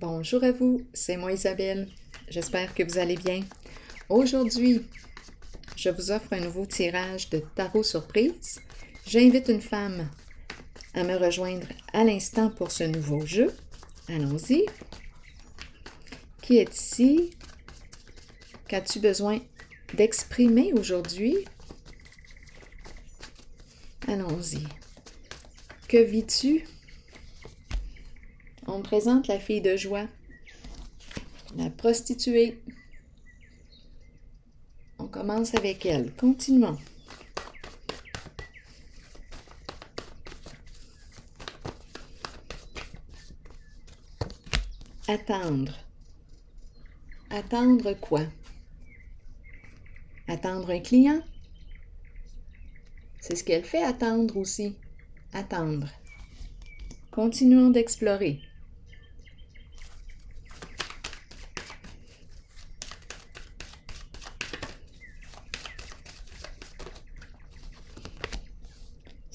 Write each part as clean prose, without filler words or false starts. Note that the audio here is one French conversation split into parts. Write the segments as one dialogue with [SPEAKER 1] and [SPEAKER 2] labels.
[SPEAKER 1] Bonjour à vous, c'est moi Isabelle. J'espère que vous allez bien. Aujourd'hui, je vous offre un nouveau tirage de tarot surprise. J'invite une femme à me rejoindre à l'instant pour ce nouveau jeu. Allons-y. Qui est ici? Qu'as-tu besoin d'exprimer aujourd'hui? Allons-y. Que vis-tu? On me présente la fille de joie, la prostituée. On commence avec elle. Continuons. Attendre. Attendre quoi? Attendre un client? C'est ce qu'elle fait, attendre aussi. Attendre. Continuons d'explorer.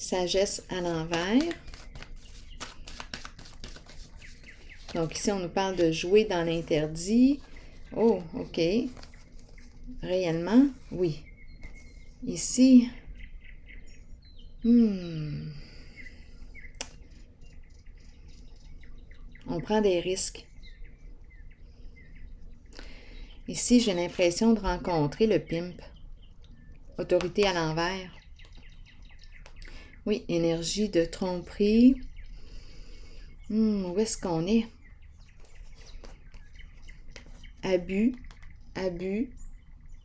[SPEAKER 1] Sagesse à l'envers. Donc ici, on nous parle de jouer dans l'interdit. Oh, OK. Réellement, oui. Ici, on prend des risques. Ici, j'ai l'impression de rencontrer le pimp. Autorité à l'envers. Oui, énergie de tromperie. Où est-ce qu'on est? Abus. Abus.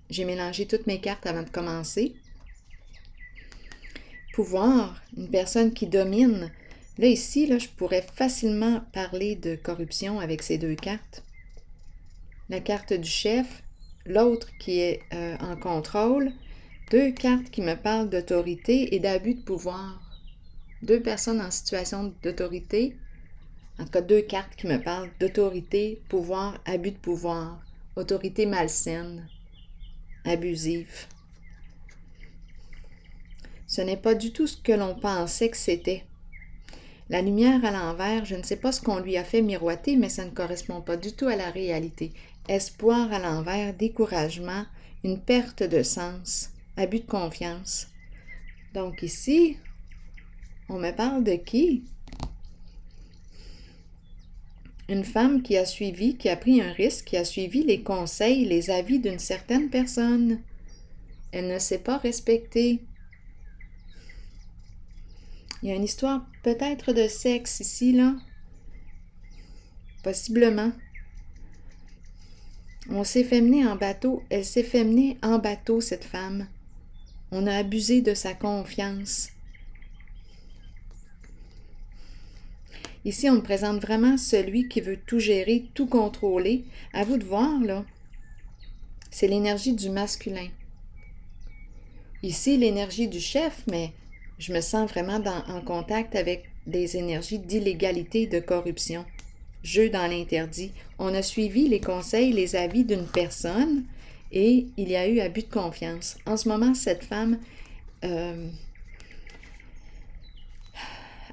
[SPEAKER 1] J'ai mélangé toutes mes cartes avant de commencer. Pouvoir, une personne qui domine. Là, ici, je pourrais facilement parler de corruption avec ces deux cartes. La carte du chef, l'autre qui est en contrôle. Deux cartes qui me parlent d'autorité et d'abus de pouvoir. Deux personnes en situation d'autorité. En tout cas, deux cartes qui me parlent d'autorité, pouvoir, abus de pouvoir. Autorité malsaine, abusive. Ce n'est pas du tout ce que l'on pensait que c'était. La lumière à l'envers, je ne sais pas ce qu'on lui a fait miroiter, mais ça ne correspond pas du tout à la réalité. Espoir à l'envers, découragement, une perte de sens, abus de confiance. Donc ici, on me parle de qui? Une femme qui a suivi, qui a pris un risque, qui a suivi les conseils, les avis d'une certaine personne. Elle ne s'est pas respectée. Il y a une histoire peut-être de sexe ici, là. Possiblement. On s'est fait mener en bateau. Elle s'est fait mener en bateau, cette femme. On a abusé de sa confiance. Ici, on me présente vraiment celui qui veut tout gérer, tout contrôler. À vous de voir, là. C'est l'énergie du masculin. Ici, l'énergie du chef, mais je me sens vraiment en contact avec des énergies d'illégalité, de corruption. Jeu dans l'interdit. On a suivi les conseils, les avis d'une personne et il y a eu abus de confiance. En ce moment, cette femme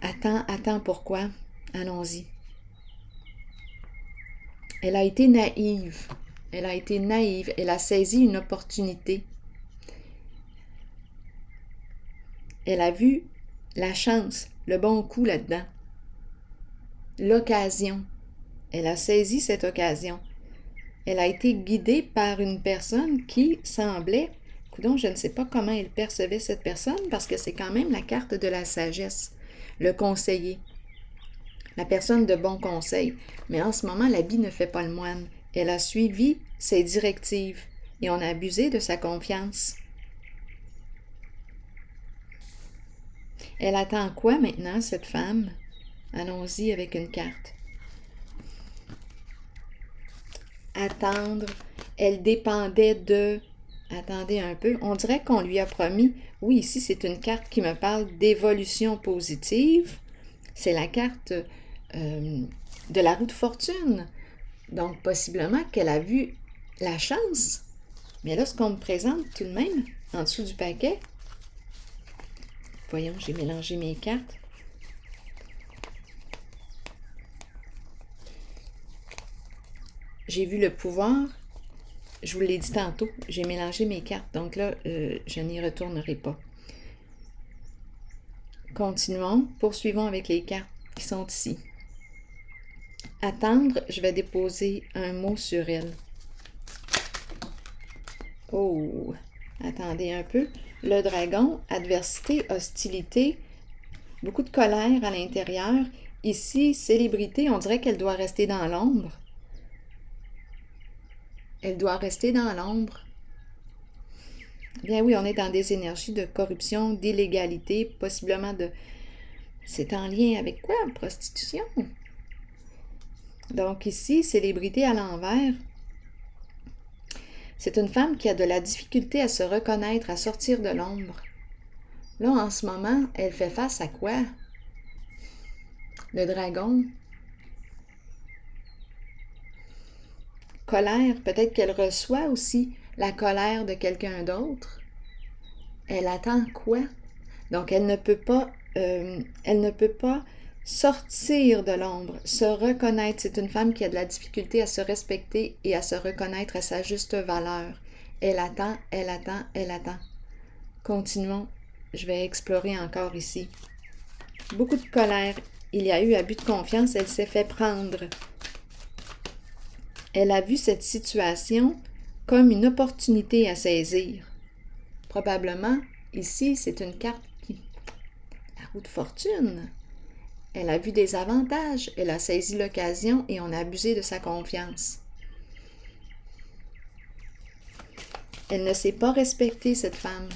[SPEAKER 1] attend pourquoi? Allons-y. Elle a été naïve. Elle a été naïve. Elle a saisi une opportunité. Elle a vu la chance, le bon coup là-dedans. L'occasion. Elle a saisi cette occasion. Elle a été guidée par une personne qui semblait, coudonc, je ne sais pas comment elle percevait cette personne, parce que c'est quand même la carte de la sagesse, le conseiller, la personne de bon conseil. Mais en ce moment, l'habit ne fait pas le moine. Elle a suivi ses directives et on a abusé de sa confiance. Elle attend quoi maintenant, cette femme? Allons-y avec une carte. Attendre. Elle dépendait de... Attendez un peu. On dirait qu'on lui a promis... Oui, ici, c'est une carte qui me parle d'évolution positive. C'est la carte de la roue de fortune. Donc, possiblement qu'elle a vu la chance. Mais là, ce qu'on me présente tout de même, en dessous du paquet... Voyons, j'ai mélangé mes cartes. j'ai vu le pouvoir. Je vous l'ai dit tantôt, j'ai mélangé mes cartes, donc là, je n'y retournerai pas. Continuons, poursuivons avec les cartes qui sont ici. Attendre, je vais déposer un mot sur elle. Oh, attendez un peu. Le dragon, adversité, hostilité, beaucoup de colère à l'intérieur. Ici, célébrité, on dirait qu'elle doit rester dans l'ombre. Elle doit rester dans l'ombre. Bien oui, on est dans des énergies de corruption, d'illégalité, possiblement de... C'est en lien avec quoi? Prostitution. Donc ici, célébrité à l'envers. C'est une femme qui a de la difficulté à se reconnaître, à sortir de l'ombre. Là, en ce moment, elle fait face à quoi? Le dragon. Colère, peut-être qu'elle reçoit aussi la colère de quelqu'un d'autre. Elle attend quoi? Donc, elle ne peut pas sortir de l'ombre, se reconnaître. C'est une femme qui a de la difficulté à se respecter et à se reconnaître à sa juste valeur. Elle attend, elle attend, elle attend. Continuons. Je vais explorer encore ici. Beaucoup de colère. Il y a eu abus de confiance. Elle s'est fait prendre. Elle a vu cette situation comme une opportunité à saisir. Probablement, ici, c'est une carte qui... La roue de fortune. Elle a vu des avantages, elle a saisi l'occasion et on a abusé de sa confiance. Elle ne s'est pas respectée, cette femme.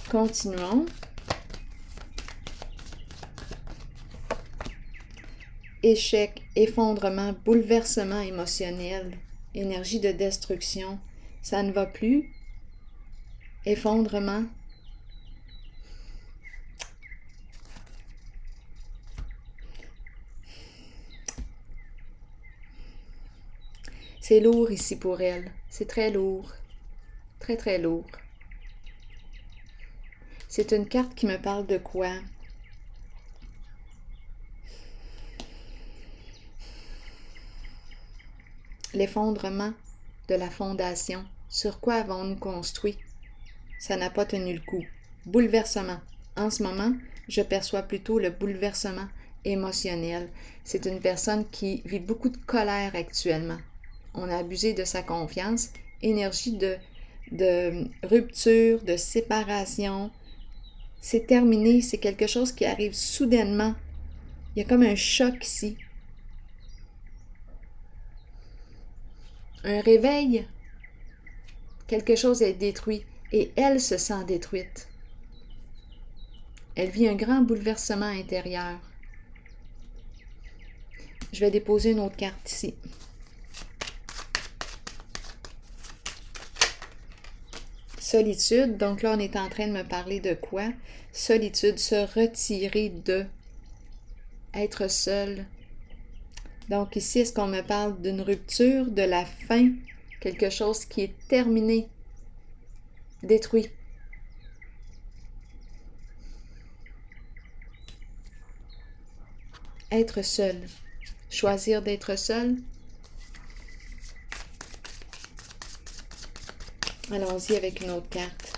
[SPEAKER 1] Continuons. Échec, effondrement, bouleversement émotionnel, énergie de destruction. Ça ne va plus. Effondrement. C'est lourd ici pour elle. C'est très lourd. Très, très lourd. C'est une carte qui me parle de quoi? L'effondrement de la fondation. Sur quoi avons-nous construit? Ça n'a pas tenu le coup. Bouleversement. En ce moment, je perçois plutôt le bouleversement émotionnel. C'est une personne qui vit beaucoup de colère actuellement. On a abusé de sa confiance. Énergie de rupture, de séparation. C'est terminé. C'est quelque chose qui arrive soudainement. Il y a comme un choc ici. Un réveil. Quelque chose est détruit et elle se sent détruite. Elle vit un grand bouleversement intérieur. Je vais déposer une autre carte ici. Solitude, donc là on est en train de me parler de quoi? Solitude, se retirer de, être seul. Donc ici, est-ce qu'on me parle d'une rupture, de la fin, quelque chose qui est terminé, détruit? Être seul. Choisir d'être seul. Allons-y avec une autre carte.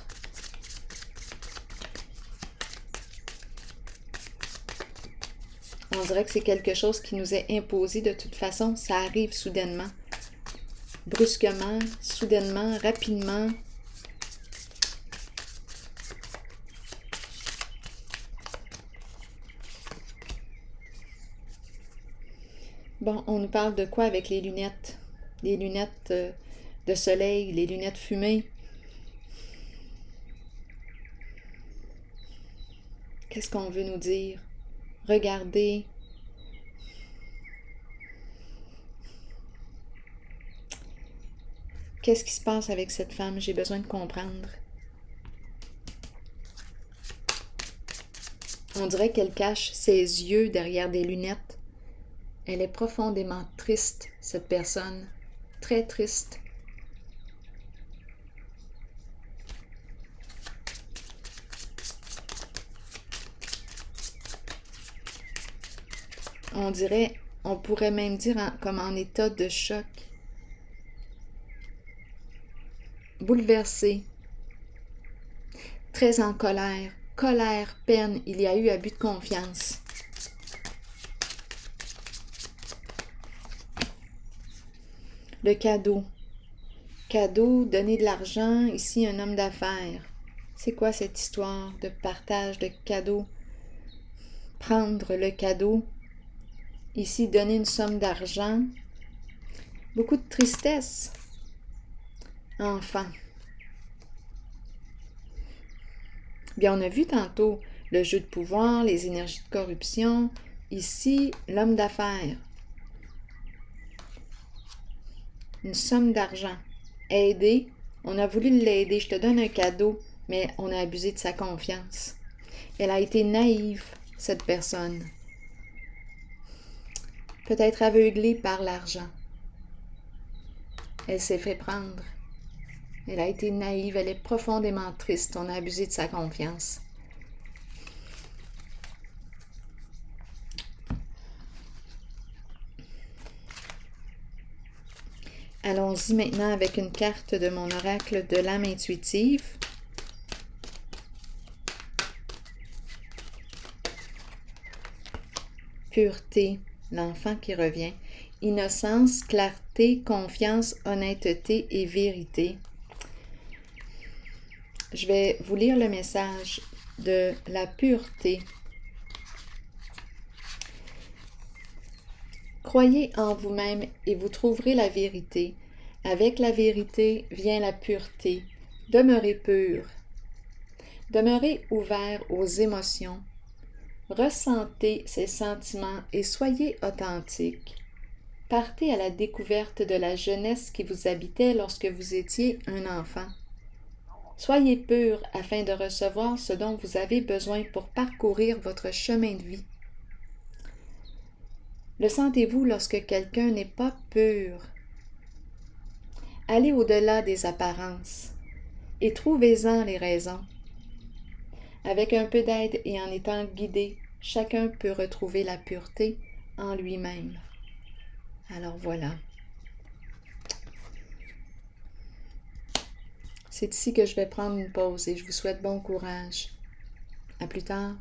[SPEAKER 1] On dirait que c'est quelque chose qui nous est imposé de toute façon. Ça arrive soudainement. Brusquement, soudainement, rapidement. Bon, on nous parle de quoi avec les lunettes? Les lunettes de soleil, les lunettes fumées. Qu'est-ce qu'on veut nous dire? Regardez. Qu'est-ce qui se passe avec cette femme? J'ai besoin de comprendre. On dirait qu'elle cache ses yeux derrière des lunettes. Elle est profondément triste, cette personne. Très triste. on pourrait même dire comme en état de choc. Bouleversé, très en colère, peine, il y a eu abus de confiance. Le cadeau. Cadeau, donner de l'argent, ici un homme d'affaires. C'est quoi cette histoire de partage de cadeaux? Prendre le cadeau, ici donner une somme d'argent. Beaucoup de tristesse. Enfant. Bien, on a vu tantôt le jeu de pouvoir, les énergies de corruption. Ici, l'homme d'affaires. Une somme d'argent. Aider. On a voulu l'aider. Je te donne un cadeau, mais on a abusé de sa confiance. Elle a été naïve, cette personne. Peut-être aveuglée par l'argent. Elle s'est fait prendre. Elle a été naïve, elle est profondément triste. On a abusé de sa confiance. Allons-y maintenant avec une carte de mon oracle de l'âme intuitive. Pureté, l'enfant qui revient. Innocence, clarté, confiance, honnêteté et vérité. Je vais vous lire le message de la pureté. Croyez en vous-même et vous trouverez la vérité. Avec la vérité vient la pureté. Demeurez pur. Demeurez ouvert aux émotions. Ressentez ces sentiments et soyez authentique. Partez à la découverte de la jeunesse qui vous habitait lorsque vous étiez un enfant. Soyez pur afin de recevoir ce dont vous avez besoin pour parcourir votre chemin de vie. Le sentez-vous lorsque quelqu'un n'est pas pur? Allez au-delà des apparences et trouvez-en les raisons. Avec un peu d'aide et en étant guidé, chacun peut retrouver la pureté en lui-même. Alors voilà. C'est ici que je vais prendre une pause et je vous souhaite bon courage. À plus tard.